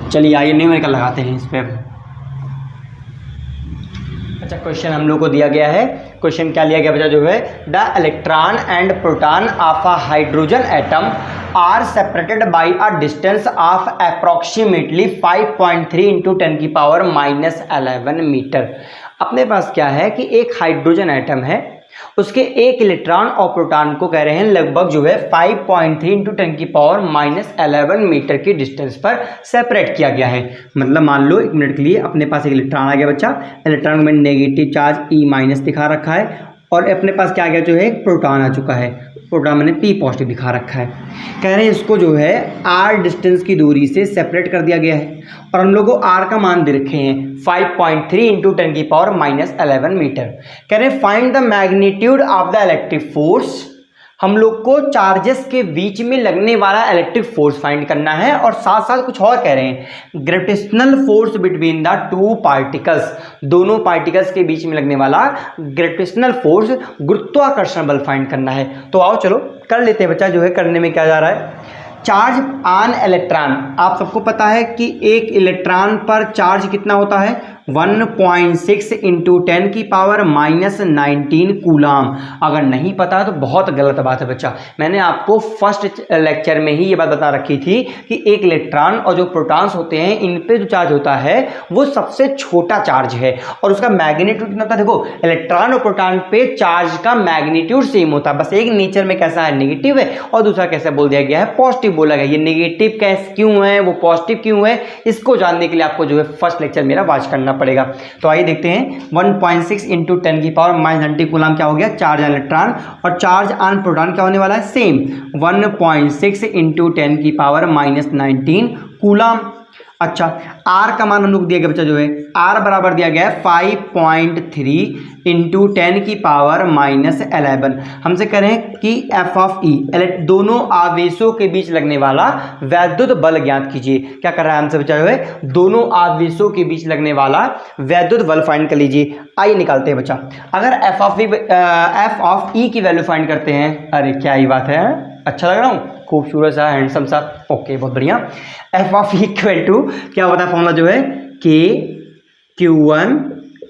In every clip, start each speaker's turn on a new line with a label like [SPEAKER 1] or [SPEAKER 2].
[SPEAKER 1] चलिए आइए न्यूमेरिकल लगाते हैं इस पर। अच्छा, क्वेश्चन हम लोग को दिया गया है। क्वेश्चन क्या लिया गया बच्चा जो है, the electron and proton of a hydrogen atom are separated by a distance of approximately 5.3 into 10⁻⁻11 metre. अपने पास क्या है कि एक हाइड्रोजन एटम है, उसके एक इलेक्ट्रॉन और प्रोटॉन को कह रहे हैं लगभग जो है 5.3 इंटू 10⁻11 मीटर की डिस्टेंस पर सेपरेट किया गया है। मतलब मान लो एक मिनट के लिए अपने पास एक इलेक्ट्रॉन आ गया बच्चा, इलेक्ट्रॉन में नेगेटिव चार्ज E- दिखा रखा है, और अपने पास क्या आ गया जो है एक प्रोटॉन आ चुका है, प्रोटॉन मैंने P पॉजिटिव दिखा रखा है। कह रहे हैं इसको जो है R डिस्टेंस की दूरी से सेपरेट कर दिया गया है, और हम लोग को R का मान दे रखे हैं 5.3 इंटू 10⁻11 मीटर। कह रहे हैं find the magnitude of the electric force. हम लोग को चार्जेस के बीच में लगने वाला इलेक्ट्रिक फोर्स फाइंड करना है, और साथ साथ कुछ और कह रहे हैं, gravitational force between the two particles, दोनों पार्टिकल्स के बीच में लगने वाला ग्रेविटेशनल फोर्स, गुरुत्वाकर्षण बल फाइंड करना है। तो आओ चलो कर लेते हैं बच्चा। जो है करने में क्या जा रहा है, चार्ज ऑन इलेक्ट्रॉन, आप सबको पता है कि एक इलेक्ट्रॉन पर चार्ज कितना होता है, 1.6 इंटू 10⁻⁻19 कूलाम। अगर नहीं पता तो बहुत गलत बात है बच्चा। मैंने आपको फर्स्ट लेक्चर में ही ये बात बता रखी थी कि एक इलेक्ट्रॉन और जो प्रोटॉन्स होते हैं इन पे जो चार्ज होता है वो सबसे छोटा चार्ज है, और उसका मैग्नीट्यूड कितना होता है। देखो इलेक्ट्रॉन और प्रोटॉन पे चार्ज का मैग्नीट्यूड सेम होता है, बस एक नेचर में कैसा है नेगेटिव है, और दूसरा कैसे बोल दिया गया है पॉजिटिव बोला गया। ये नेगेटिव कैसे क्यों है, वो पॉजिटिव क्यों है, इसको जानने के लिए आपको जो है फर्स्ट लेक्चर मेरा वॉच करना पड़ेगा। तो आइए देखते हैं 1.6 इंटू 10⁻⁻90 कूलाम क्या हो गया चार्ज ऑन इलेक्ट्रॉन, और चार्ज ऑन प्रोटॉन क्या होने वाला है सेम 1.6 इंटू 10⁻⁻19 कूलाम। अच्छा, आर का मान हम लोग दिया गया बच्चा जो है, आर बराबर दिया गया है 5.3 इंटू 10⁻11। हमसे करें कि एफ ऑफ ई, दोनों आवेशों के बीच लगने वाला वैद्युत बल ज्ञात कीजिए। क्या कर रहा है हमसे बच्चा जो है, दोनों आवेशों के बीच लगने वाला वैद्युत बल फाइंड कर लीजिए। आइए निकालते हैं बच्चा। अगर एफ ऑफ ई की वैल्यू फाइंड करते हैं, अरे क्या ही बात है, अच्छा लग रहा हूँ, खूबसूरत सा हैंडसम सा, ओके बहुत बढ़िया। एफ ऑफ इक्वल टू क्या होता है फॉर्मूला जो है, के Q1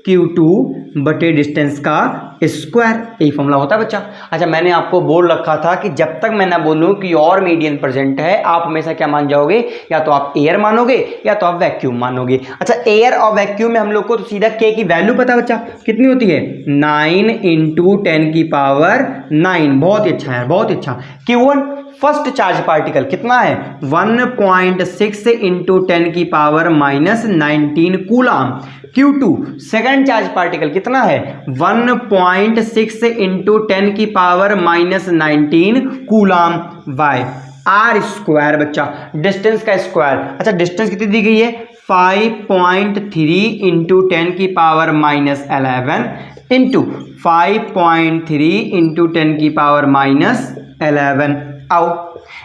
[SPEAKER 1] Q2 बटे डिस्टेंस का स्क्वायर, यही फॉर्मूला होता है बच्चा। अच्छा, मैंने आपको बोल रखा था कि जब तक मैं ना बोलूं कि और मीडियन प्रेजेंट है, आप हमेशा क्या मान जाओगे, या तो आप एयर मानोगे या तो आप वैक्यूम मानोगे। अच्छा, एयर और वैक्यूम में हम लोग को तो सीधा के की वैल्यू पता है बच्चा, कितनी होती है 9 इंटू 10⁹, बहुत ही अच्छा है, बहुत ही अच्छा। Q1 फर्स्ट चार्ज पार्टिकल कितना है 1.6 into 10⁻⁻19 coulomb. Q2 second charge particle कितना है 1.6 into 10⁻⁻19 coulomb by R square बच्चा, डिस्टेंस का स्क्वायर। अच्छा, डिस्टेंस कितनी दी गई है 5.3 इंटू 10⁻11 इंटू 5.3 इंटू 10⁻11। आओ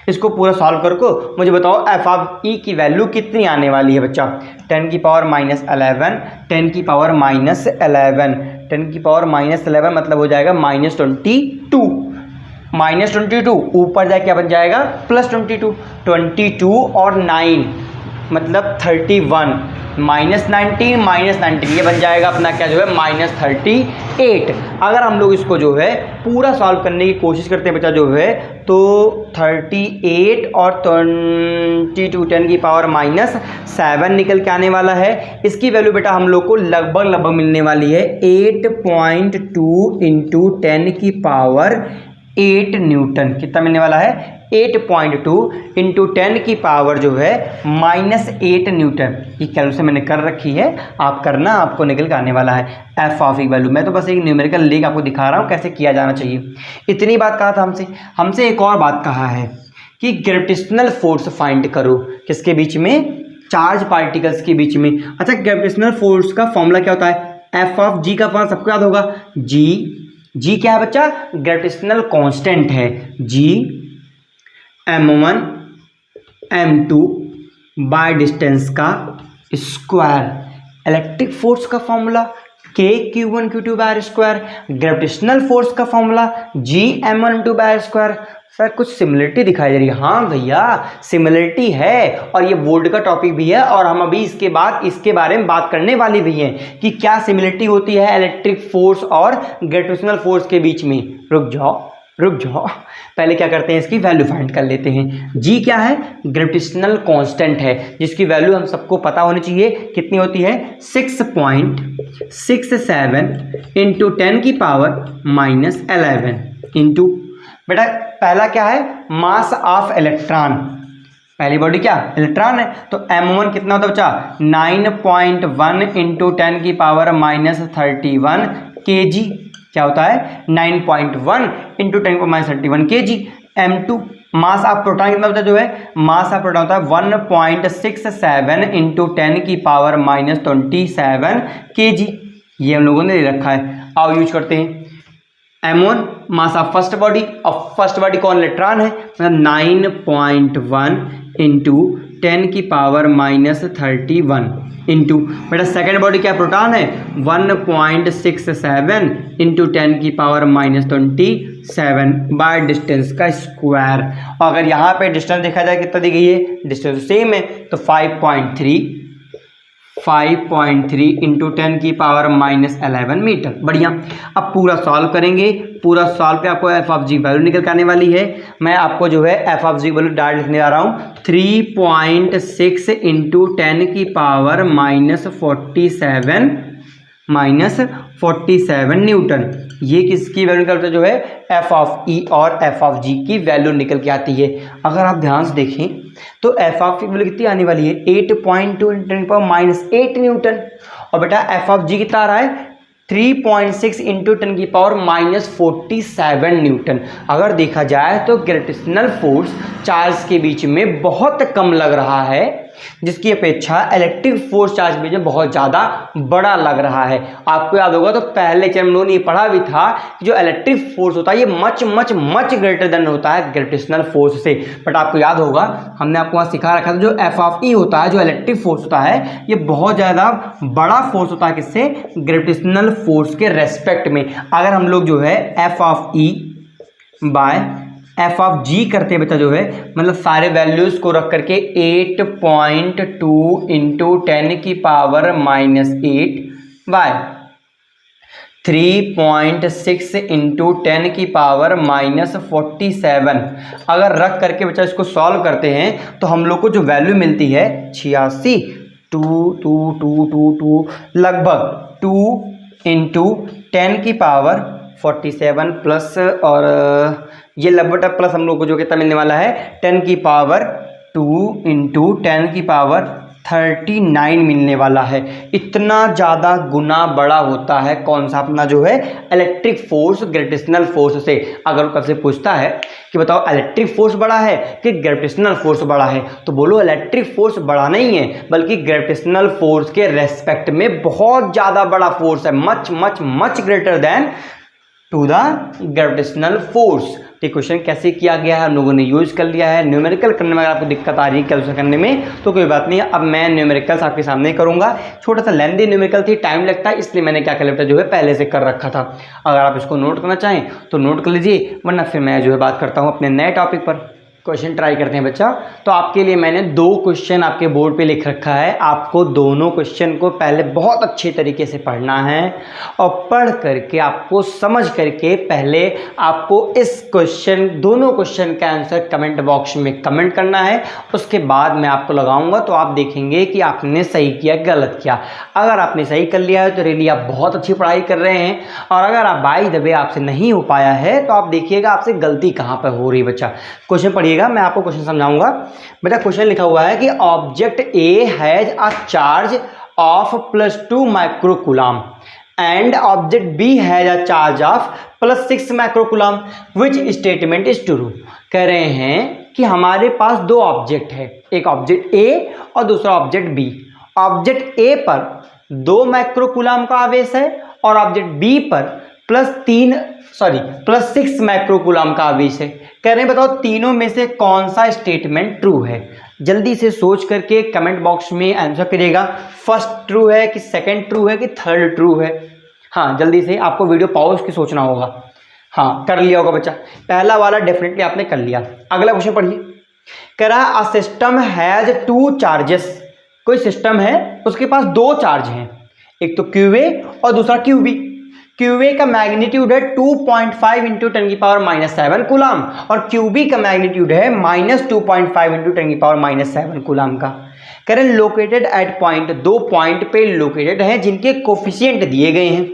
[SPEAKER 1] इसको पूरा सॉल्व करके मुझे बताओ एफ ऑफ ई की वैल्यू कितनी आने वाली है बच्चा। 10⁻11 10⁻11 मतलब हो जाएगा -22 ऊपर जाए क्या बन जाएगा +22, 22 और 9 मतलब 31, -19 ये बन जाएगा अपना क्या जो है -38। अगर हम लोग इसको जो है पूरा सॉल्व करने की कोशिश करते हैं बच्चा जो है, तो 38 और 22 10⁻⁻7 निकल के आने वाला है। इसकी वैल्यू बेटा हम लोग को लगभग मिलने वाली है 8.2 इंटू 10⁸ न्यूटन। कितना मिलने वाला है 8.2 इंटू 10 की पावर जो है -8 न्यूटन। ये कैलकुलेशन मैंने कर रखी है, आप करना, आपको निकल के आने वाला है एफ ऑफ ई वैल्यू। मैं तो बस एक न्यूमेरिकल लेके आपको दिखा रहा हूँ कैसे किया जाना चाहिए। इतनी बात कहा था हमसे एक और बात कहा है कि ग्रेविटेशनल फोर्स फाइंड करो, किसके बीच में, चार्ज पार्टिकल्स के बीच में। अच्छा, ग्रेविटेशनल फोर्स का फॉर्मूला क्या होता है, एफ ऑफ जी का फॉर्मूला सबको याद होगा, जी क्या है बच्चा, ग्रेविटेशनल कांस्टेंट है, G m1 m2 by distance का स्क्वायर। इलेक्ट्रिक फोर्स का formula KQ1 Q2 by square, gravitational force का formula GM1 by square. Sir कुछ सिमिलरिटी दिखाई दे रही है। हाँ भैया सिमिलरिटी है, और ये बोर्ड का टॉपिक भी है, और हम अभी इसके बाद इसके बारे में बात करने वाली भी हैं कि क्या सिमिलरिटी होती है इलेक्ट्रिक फोर्स और ग्रेविटेशनल फोर्स के बीच में। रुक जाओ, पहले क्या करते हैं, इसकी वैल्यू फाइंड कर लेते हैं। जी क्या है, ग्रेविटेशनल कांस्टेंट है, जिसकी वैल्यू हम सबको पता होनी चाहिए। कितनी होती है, 6.67 इंटू 10 की पावर माइनस 11 इंटू, बेटा पहला क्या है, मास ऑफ इलेक्ट्रॉन, पहली बॉडी क्या इलेक्ट्रॉन है, तो m1 कितना होता है बच्चा, 9.1 इंटू 10 की पावर माइनस 31 kg। क्या होता है, 9.1 इंटू 10 को minus 31 kg। m2 mass of proton कितना होता है, जो है मास ऑफ प्रोटॉन होता है 1.67 इंटू 10 की पावर माइनस 27 kg। ये हम लोगों ने ले रखा है। आओ यूज करते हैं। m1 mass of first body, और फर्स्ट बॉडी कौन, इलेक्ट्रॉन है, मतलब 9.1 इंटू 10 की पावर माइनस 31 इंटू, बेटा सेकेंड बॉडी क्या प्रोटॉन है, 1.67 इंटू 10 की पावर माइनस 27 बाय डिस्टेंस का स्क्वायर। और अगर यहाँ पे डिस्टेंस देखा जाए कितना दी गई है, डिस्टेंस सेम है, तो 5.3 इंटू 10 की पावर माइनस 11 मीटर। बढ़िया। अब पूरा सॉल्व करेंगे, पूरा सॉल्व पे आपको एफ ऑफ जी वैल्यू निकल के आने वाली है। मैं आपको जो है F of G value direct लिखने जा रहा हूँ, 3.6 इंटू 10 की पावर माइनस 47 न्यूटन। ये किसकी वैल्यू निकलता है, जो है एफ ऑफ ई और एफ ऑफ जी की वैल्यू निकल के आती है। अगर आप ध्यान से देखें तो एफ ऑफ की वैल्यू कितनी आने वाली है, 8.2 इंटू 10 की पावर माइनस 8 न्यूटन। और बेटा एफ ऑफ जी कितना आ रहा है, 3.6 इंटू 10 की पावर माइनस 47 न्यूटन। अगर देखा जाए तो ग्रेविटेशनल फोर्स चार्ज के बीच में बहुत कम लग रहा है, जिसकी अपेक्षा इलेक्ट्रिक फोर्स चार्ज के बीच में बहुत ज़्यादा बड़ा लग रहा है। आपको याद होगा तो पहले चैप्टर में लोगों ने ये पढ़ा भी था कि जो इलेक्ट्रिक फोर्स होता है ये मच ग्रेटर देन होता है ग्रेविटेशनल फोर्स से। बट आपको याद होगा हमने आपको वहाँ सिखा रखा था, जो एफ ऑफ ई होता है, जो इलेक्ट्रिक फोर्स होता है, ये बहुत ज़्यादा बड़ा फोर्स होता है किससे, ग्रेविटेशनल फोर्स के रेस्पेक्ट में। अगर हम लोग जो है F of E by F of G करते हैं बच्चा, जो है मतलब सारे वैल्यूज को रख करके 8.2 इंटू 10 की पावर माइनस 8 बाय 3.6 इंटू 10 की पावर माइनस 47, अगर रख करके बच्चा इसको सॉल्व करते हैं तो हम लोग को जो वैल्यू मिलती है 86, 2 लगभग 2 इंटू 10 की पावर 47 प्लस, और ये लगभग प्लस हम लोग को जो कितना मिलने वाला है 10 की पावर 2 इंटू 10 की पावर 39 मिलने वाला है। इतना ज़्यादा गुना बड़ा होता है कौन सा, अपना जो है इलेक्ट्रिक फोर्स ग्रेविटेशनल फोर्स से। अगर कब से पूछता है कि बताओ इलेक्ट्रिक फोर्स बड़ा है कि ग्रेविटेशनल फोर्स बड़ा है, तो बोलो इलेक्ट्रिक फोर्स बड़ा नहीं है, बल्कि ग्रेविटेशनल फोर्स के रेस्पेक्ट में बहुत ज़्यादा बड़ा फोर्स है, much greater than to the gravitational force. ये क्वेश्चन कैसे किया गया है, हम लोगों ने यूज कर लिया है। न्यूमेरिकल करने में अगर आपको दिक्कत आ रही है कैलकुलेशन करने में तो कोई बात नहीं, अब मैं न्यूमेरिकल्स आपके सामने करूंगा। छोटा सा लेंथी न्यूमेरिकल थी, टाइम लगता है, इसलिए मैंने क्या कर लिया जो है पहले से कर रखा था। अगर आप इसको नोट करना चाहें तो नोट कर लीजिए, वरना फिर मैं जो है बात करता हूँ अपने नए टॉपिक पर। क्वेश्चन ट्राई करते हैं बच्चा। तो आपके लिए मैंने 2 क्वेश्चन आपके बोर्ड पे लिख रखा है। आपको दोनों क्वेश्चन को पहले बहुत अच्छे तरीके से पढ़ना है, और पढ़ करके आपको समझ करके पहले आपको इस क्वेश्चन दोनों क्वेश्चन का आंसर कमेंट बॉक्स में कमेंट करना है। उसके बाद मैं आपको लगाऊंगा तो आप देखेंगे कि आपने सही किया गलत किया। अगर आपने सही कर लिया है तो रियली आप बहुत अच्छी पढ़ाई कर रहे हैं, और अगर आप बाय द वे आपसे नहीं हो पाया है तो आप देखिएगा आपसे गलती कहाँ पर हो रही है। बच्चा क्वेश्चन पढ़िए, मैं आपको क्वेश्चन समझाऊंगा। बेटा क्वेश्चन लिखा हुआ है कि object A has a charge of +2 microcoulomb and object B has a charge of +6 microcoulomb, which statement is true. कह रहे हैं कि हमारे पास 2 ऑब्जेक्ट है, एक ऑब्जेक्ट ए और दूसरा ऑब्जेक्ट बी। ऑब्जेक्ट ए पर 2 माइक्रोकूलम का आवेश है और ऑब्जेक्ट बी पर +6 माइक्रोकूलम का आवेश है। कह रहे हैं बताओ तीनों में से कौन सा स्टेटमेंट ट्रू है। जल्दी से सोच करके कमेंट बॉक्स में आंसर करिएगा, फर्स्ट ट्रू है कि सेकंड ट्रू है कि थर्ड ट्रू है। हाँ, जल्दी से आपको वीडियो पॉज के सोचना होगा। हाँ, कर लिया होगा बच्चा, पहला वाला डेफिनेटली आपने कर लिया। अगला क्वेश्चन पढ़िए। कह रहा है a system has two charges. कोई सिस्टम है उसके पास दो चार्ज हैं, एक तो क्यू ए और दूसरा क्यू बी। क्यू ए का मैग्नीट्यूड है 2.5 इंटू 10⁻⁷ कूलाम और क्यू बी का मैग्नीट्यूड है -2.5 इंटू 10⁻⁷ कूलाम का। कह रहे लोकेटेड एट पॉइंट, दो पॉइंट पे लोकेटेड हैं जिनके कोफिशिएंट दिए गए हैं।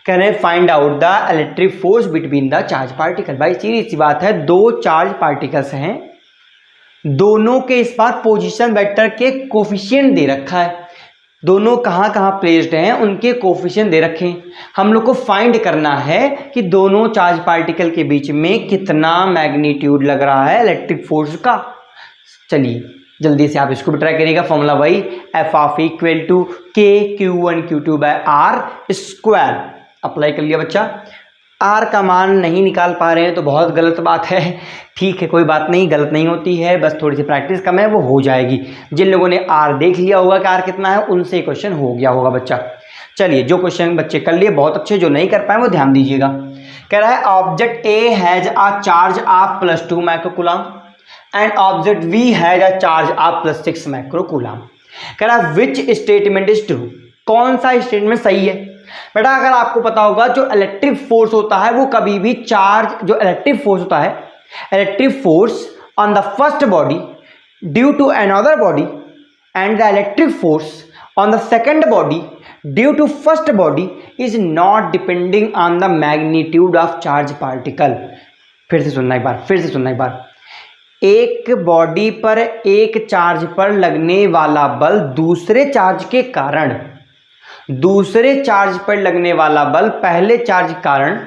[SPEAKER 1] कह रहे find out the electric force between the charge particle. भाई सीधी सी बात है, दो चार्ज पार्टिकल्स हैं, दोनों के इस बार पोजीशन वेक्टर के कोफिशिएंट दे रखा है, दोनों कहाँ कहाँ प्लेस्ड हैं उनके कोफिशिएंट दे रखे हैं। हम लोग को फाइंड करना है कि दोनों चार्ज पार्टिकल के बीच में कितना मैग्नीट्यूड लग रहा है इलेक्ट्रिक फोर्स का। चलिए जल्दी से आप इसको भी ट्राई करिएगा। फॉर्मूला वही F equal to K⁴ apply कर लिया बच्चा। R का मान नहीं निकाल पा रहे हैं तो बहुत गलत बात है, ठीक है कोई बात नहीं, गलत नहीं होती है, बस थोड़ी सी प्रैक्टिस कम है, वो हो जाएगी। जिन लोगों ने R देख लिया होगा कि R कितना है उनसे क्वेश्चन हो गया होगा बच्चा। चलिए जो क्वेश्चन बच्चे कर लिए बहुत अच्छे, जो नहीं कर पाए वो ध्यान दीजिएगा। कह रहा है object A has a charge of +2 microcoulomb and object V has a charge of +6 microcoulomb. कह रहा है विच स्टेटमेंट इज ट्रू, कौन सा स्टेटमेंट सही है। बेटा अगर आपको पता होगा जो इलेक्ट्रिक फोर्स होता है वो कभी भी चार्ज, जो इलेक्ट्रिक फोर्स होता है, electric force on the first body due to another body and the electric force on the second body due to first body is not depending on the magnitude of charge particle. फिर से सुनना एक बार, एक body पर एक charge पर लगने वाला बल दूसरे चार्ज के कारण, दूसरे चार्ज पर लगने वाला बल पहले चार्ज के कारण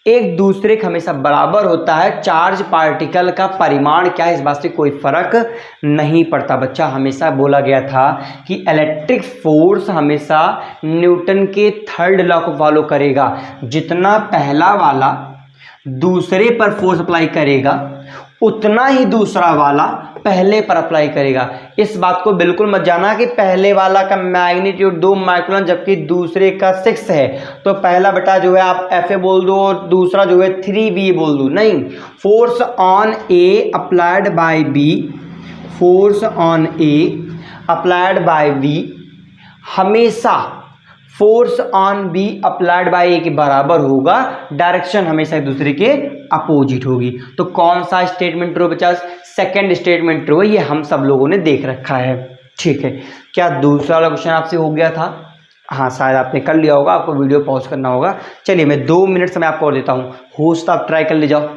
[SPEAKER 1] एक दूसरे का हमेशा बराबर होता है। चार्ज पार्टिकल का परिमाण क्या है इस बात से कोई फर्क नहीं पड़ता बच्चा। हमेशा बोला गया था कि इलेक्ट्रिक फोर्स हमेशा न्यूटन के थर्ड लॉ को फॉलो करेगा। जितना पहला वाला दूसरे पर फोर्स अप्लाई करेगा उतना ही दूसरा वाला पहले पर अप्लाई करेगा। इस बात को बिल्कुल मत जाना कि पहले वाला का मैग्नीट्यूड 2 माइक्रोन जबकि दूसरे का 6 है तो पहला बेटा जो है आप FA बोल दो और दूसरा जो है 3B बोल दो। नहीं, force on A applied by B, force on A applied by B हमेशा force on B applied by A के बराबर होगा। डायरेक्शन हमेशा एक दूसरे के अपोजिट होगी। तो कौन सा स्टेटमेंट ट्रू बचा, सेकंड स्टेटमेंट ट्रू है, ये हम सब लोगों ने देख रखा है। ठीक है, क्या दूसरा वाला क्वेश्चन आपसे हो गया था? हाँ शायद आपने कर लिया होगा, आपको वीडियो पॉज करना होगा। चलिए मैं 2 मिनट समय आपको और देता हूँ, होस्ट आप ट्राई कर ले जाओ।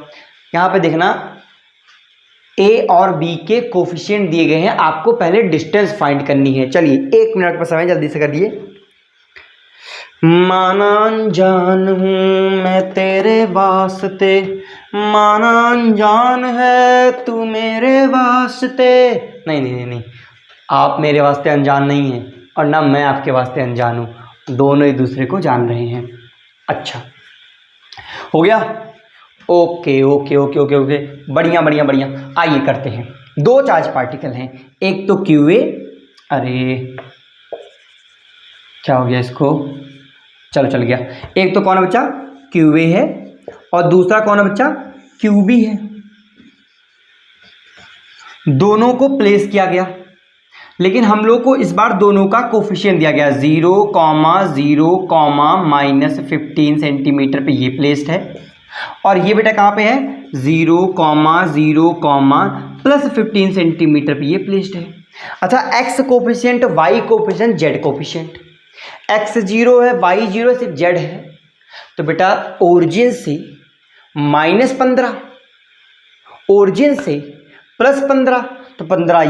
[SPEAKER 1] यहाँ पे देखना A और B के कोफिशिएंट दिए गए हैं, आपको पहले डिस्टेंस फाइंड करनी है। चलिए 1 मिनट का समय जल्दी से करिए। माना अनजान हूँ मैं तेरे वास्ते, माना अनजान है तू मेरे वास्ते। नहीं नहीं नहीं, आप मेरे वास्ते अनजान नहीं हैं और ना मैं आपके वास्ते अनजान हूँ, दोनों एक दूसरे को जान रहे हैं। अच्छा हो गया, okay okay okay okay okay, बढ़िया बढ़िया बढ़िया। आइए करते हैं। 2 चार्ज पार्टिकल हैं, एक तो QA, अरे क्या हो गया इसको, चलो चल गया। एक तो कौन है बच्चा, QA है और दूसरा कौन है बच्चा, QB है। दोनों को प्लेस किया गया, लेकिन हम लोग को इस बार दोनों का कोफिशिएंट दिया गया 0,0, -15 सेंटीमीटर पे ये प्लेस्ड है और ये बेटा कहाँ पे है 0,0, +15 सेंटीमीटर पे ये प्लेस्ड है। अच्छा x coefficient, y coefficient, z coefficient. x 0 है, y 0 है, सिर्फ z है। तो बेटा ओरिजिन से -15, ओरिजिन से +15, तो 15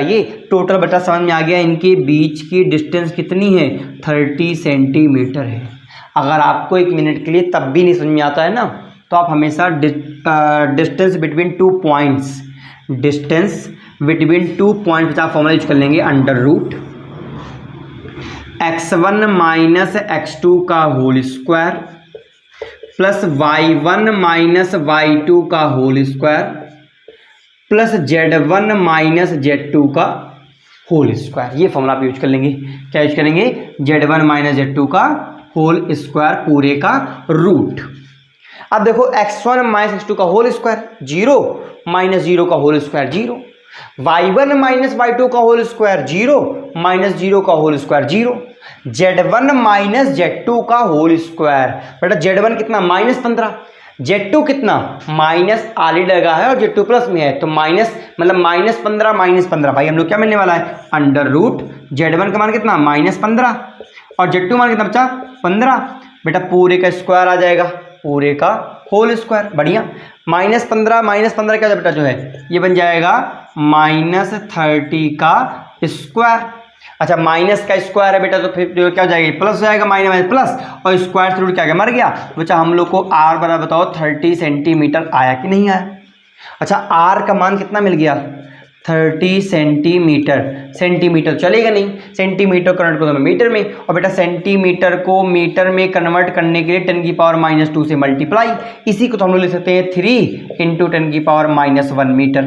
[SPEAKER 1] ये टोटल बेटा समझ में आ गया। इनके बीच की डिस्टेंस कितनी है, 30 सेंटीमीटर है। अगर आपको 1 मिनट के लिए तब भी नहीं समझ में आता है ना, तो आप हमेशा distance between 2 points, distance between 2 points आप फॉर्मूला यूज कर लेंगे √ x1 - x2 का whole square plus y1 - y2 का whole square plus Z1 minus Z2 का होल स्क्वायर। ये फॉर्मूला आप यूज कर लेंगे। क्या यूज करेंगे? Z1 माइनस Z2 का होल स्क्वायर पूरे का रूट। अब देखो x1 माइनस x2 का होल स्क्वायर 0 माइनस 0 का whole square 0, y1 minus y2 का होल स्क्वायर 0 माइनस 0 का whole square 0, z1 minus z2 का होल स्क्वायर। बेटा z1 कितना? -15, z2 कितना? माइनस ऑलरेडी लगा है और z2 प्लस में है तो माइनस मतलब -15 भाई हम लोग क्या मिलने वाला है? अंडर रूट z1 का मान कितना? -15 और z2 मान कितना बच्चा? 15। बेटा पूरे का स्क्वायर आ जाएगा, पूरे का होल स्क्वायर। बढ़िया। -15 क्या बेटा जो है ये बन जाएगा -30 का स्क्वायर। अच्छा माइनस का स्क्वायर है बेटा तो फिर जो क्या हो जाएगा? प्लस हो जाएगा, माइनस प्लस और स्क्वायर से रूट क्या गया? मर गया। बच्चा हम लोग को आर बराबर बताओ 30 सेंटीमीटर आया कि नहीं आया? अच्छा आर का मान कितना मिल गया? 30 सेंटीमीटर चलेगा नहीं, सेंटीमीटर कन्वर्ट करो मीटर में, और बेटा सेंटीमीटर को मीटर में कन्वर्ट करने के लिए 10⁻² से मल्टीप्लाई, इसी को तो हम लोग लिख सकते हैं 3 × 10⁻1 मीटर।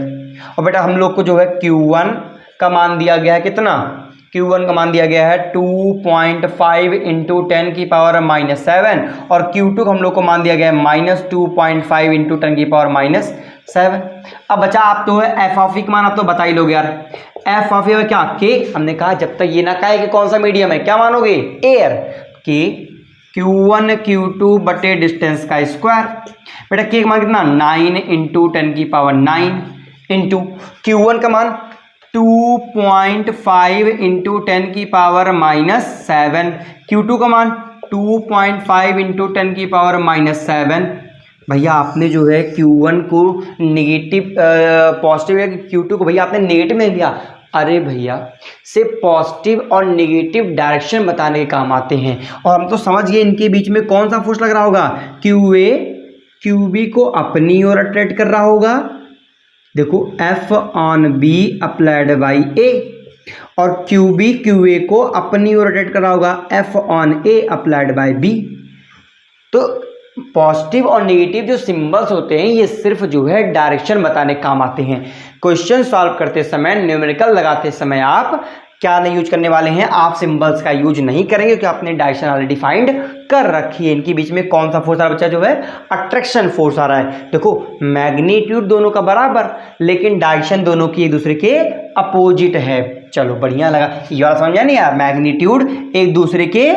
[SPEAKER 1] और बेटा हम लोग को जो है Q1 का मान दिया गया है कितना? Q1 का मान दिया गया है 2.5 × 10⁻7 और Q2 का हम लोग को मान दिया गया है -2.5 × 10⁻7। अब बचा आप तो है एफ ऑफ ई का मान आप तो बता ही लोगे यार। एफ ऑफ ई क्या? के। हमने कहा जब तक ये ना कहे कि कौन सा मीडियम है क्या मानोगे? एयर। के Q1 Q2 बटे डिस्टेंस का स्क्वायर। बेटा के का मान कितना? 9 × 10⁹ इंटू Q1 का मान 2.5 × 10⁻7, Q2 का मान 2.5 × 10⁻7। भैया आपने जो है Q1 को नेगेटिव पॉजिटिव है, Q2 को भैया आपने नेगेटिव में दिया। अरे भैया सिर्फ पॉजिटिव और नेगेटिव डायरेक्शन बताने के काम आते हैं, और हम तो समझ गए इनके बीच में कौन सा फोर्स लग रहा होगा। QA QB को अपनी ओर अट्रैक्ट कर रहा होगा, देखो F on B applied by A, और QB QA को अपनी ओर अट्रैक्ट कर रहा होगा F on A applied by B। तो पॉजिटिव और नेगेटिव जो सिंबल्स होते हैं ये सिर्फ जो है डायरेक्शन बताने काम आते हैं। क्वेश्चन सॉल्व करते समय, न्यूमेरिकल लगाते समय आप क्या नहीं यूज करने वाले हैं? आप सिंबल्स का यूज नहीं करेंगे क्योंकि आपने डायरेक्शन ऑलरेडी फाइंड कर रखी है। इनके बीच में कौन सा फोर्स आ रहा है बच्चा? जो है अट्रैक्शन फोर्स आ रहा है। देखो मैग्नीट्यूड दोनों का बराबर लेकिन डायरेक्शन दोनों की एक दूसरे के अपोजिट है। चलो बढ़िया लगा, ये वाला समझ नहीं यार? मैग्नीट्यूड एक दूसरे के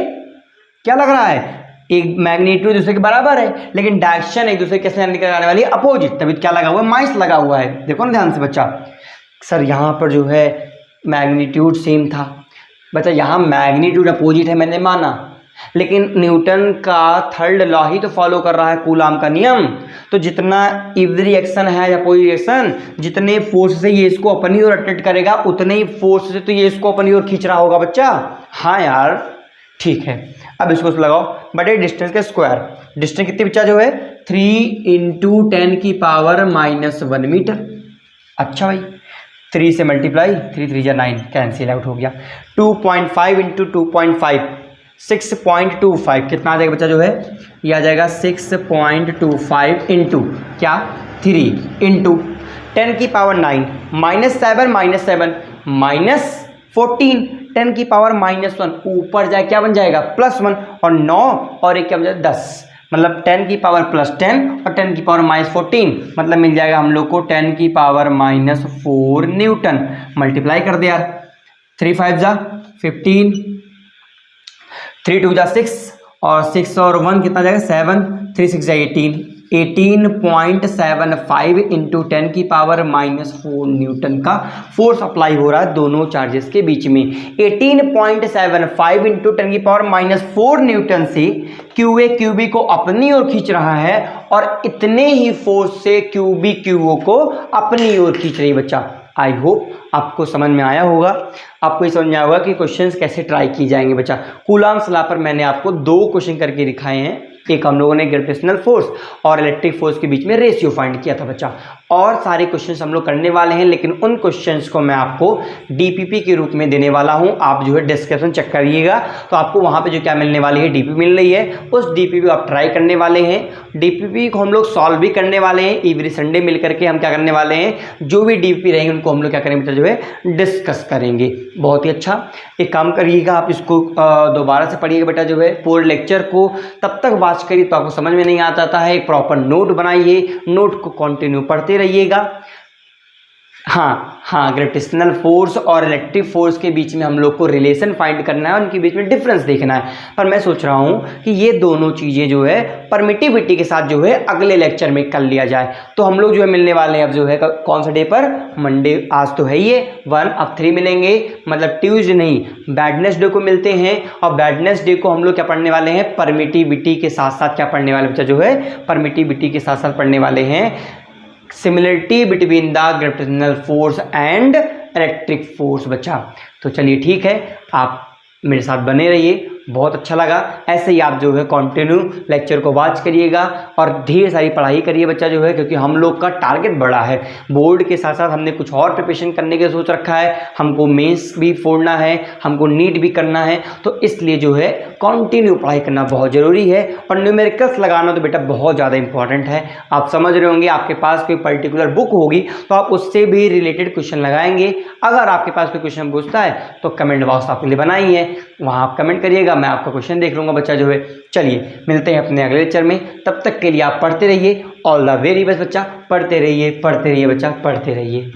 [SPEAKER 1] क्या लग रहा है? एक मैग्नीट्यूड दूसरे के बराबर है लेकिन डायरेक्शन एक दूसरे के कैसे निकल आने वाली है? अपोजिट। तभी क्या लगा हुआ है? माइनस लगा हुआ है। देखो ना ध्यान से बच्चा। सर यहाँ पर जो है मैग्नीट्यूड सेम था बच्चा, यहाँ मैग्नीट्यूड अपोजिट है मैंने माना, लेकिन न्यूटन का थर्ड लॉ ही तो फॉलो कर रहा है, कूलाम का नियम। तो जितना इधर रिएक्शन है या कोई रिएक्शन, जितने फोर्स से ये इसको अपनी ओर अट्रैक्ट करेगा उतने ही फोर्स से तो ये इसको अपनी ओर खींच रहा होगा बच्चा। हाँ यार ठीक है। अब इसको लगाओ बटे डिस्टेंस का स्क्वायर। डिस्टेंस कितनी बच्चा जो है? 3 × 10⁻1 मीटर। अच्छा भाई 3 से मल्टीप्लाई, 3 3 जा 9 कैंसिल आउट हो गया। 2.5 × 2.5 6.25 कितना आ जाएगा बच्चा जो है? ये आ जाएगा 6.25 इंटू क्या? 3 इंटू 10⁻9 -7 -14 10⁻−1 ऊपर जाए क्या बन जाएगा? +1 और 9 और एक क्या बन जाएगा? 10, मतलब 10⁻+10 और 10⁻−14 मतलब मिल जाएगा हम लोग को 10⁻−4 न्यूटन। मल्टीप्लाई कर दे यार, 3 5 जा 15, 3 2 जा 6 और 6 और 1 कितना जाएगा? 7, 3 6 जा 18, 18.75 इंटू 10⁻−4 न्यूटन का फोर्स अप्लाई हो रहा है दोनों चार्जेस के बीच में। 18.75 इंटू 10⁻−4 न्यूटन से QA QB को अपनी ओर खींच रहा है और इतने ही फोर्स से QB QO को अपनी ओर खींच रही है बच्चा। आई होप आपको समझ में आया होगा। आपको ये समझ में आया होगा कि क्वेश्चंस कैसे ट्राई किए जाएंगे बच्चा। कूलाम्स लॉ पर मैंने आपको 2 क्वेश्चन करके दिखाए हैं। एक हम लोगों ने ग्रेविटेशनल फोर्स और इलेक्ट्रिक फोर्स के बीच में रेशियो फाइंड किया था बच्चा। और सारे क्वेश्चंस हम लोग करने वाले हैं, लेकिन उन क्वेश्चंस को मैं आपको डीपीपी के रूप में देने वाला हूं। आप जो है डिस्क्रिप्शन चेक करिएगा, तो आपको वहां पे जो क्या मिलने वाली है, डीपीपी मिल रही है। उस डीपीपी को आप ट्राई करने वाले हैं। डीपीपी को हम लोग सॉल्व भी करने वाले हैं। एवरी संडे मिल करके हम क्या करने वाले हैं, जो भी डीपीपी रहेंगे उनको हम लोग क्या करेंगे बेटा, जो है डिस्कस करेंगे। बहुत ही अच्छा, एक काम करिएगा, आप इसको दोबारा से पढ़िएगा बेटा, जो है पूरे लेक्चर को तब तक वॉच करिए तो आपको समझ में नहीं आता है। एक प्रॉपर नोट बनाइए, नोट को कंटिन्यू पढ़ते रहिएगा। हाँ, ग्रेविटेशनल फोर्स और इलेक्ट्रिक फोर्स के बीच में हम लोग को रिलेशन फाइंड करना है, उनके बीच में डिफरेंस देखना है। पर मैं सोच रहा हूँ कि ये दोनों चीज़ें जो है परमिटिविटी के साथ जो है अगले लेक्चर में कर लिया जाए। तो हम लोग जो है मिलने वाले हैं अब जो है कौन सा डे पर, मंडे। आज तो है ये 1, अब 3 मिलेंगे, मतलब ट्यूसडे नहीं, वेडनेसडे को मिलते हैं। और वेडनेसडे को हम लोग क्या पढ़ने वाले हैं, परमिटिविटी के साथ साथ क्या पढ़ने वाले बच्चा, जो है परमिटिविटी के साथ साथ पढ़ने वाले हैं similarity between the gravitational force and electric force बच्चा। तो चलिए ठीक है, आप मेरे साथ बने रहिए, बहुत अच्छा लगा। ऐसे ही आप जो है कंटिन्यू लेक्चर को वॉच करिएगा और ढेर सारी पढ़ाई करिए बच्चा जो है, क्योंकि हम लोग का टारगेट बड़ा है। बोर्ड के साथ साथ हमने कुछ और प्रिपरेशन करने की सोच रखा है। हमको मेंस भी फोड़ना है, हमको नीट भी करना है, तो इसलिए जो है कंटिन्यू पढ़ाई करना बहुत ज़रूरी है। और न्यूमेरिकल्स लगाना तो बेटा बहुत ज़्यादा इंपॉर्टेंट है। आप समझ रहे होंगे, आपके पास कोई पर्टिकुलर बुक होगी तो आप उससे भी रिलेटेड क्वेश्चन लगाएंगे। अगर आपके पास कोई क्वेश्चन पूछता है तो कमेंट बॉक्स आपके लिए बनाई है, वहाँ आप कमेंट करिएगा, मैं आपका क्वेश्चन देख लूँगा बच्चा जो है। चलिए मिलते हैं अपने अगले लेक्चर में, तब तक के लिए आप पढ़ते रहिए। ऑल द वेरी बेस्ट बच्चा, पढ़ते रहिए बच्चा, पढ़ते रहिए।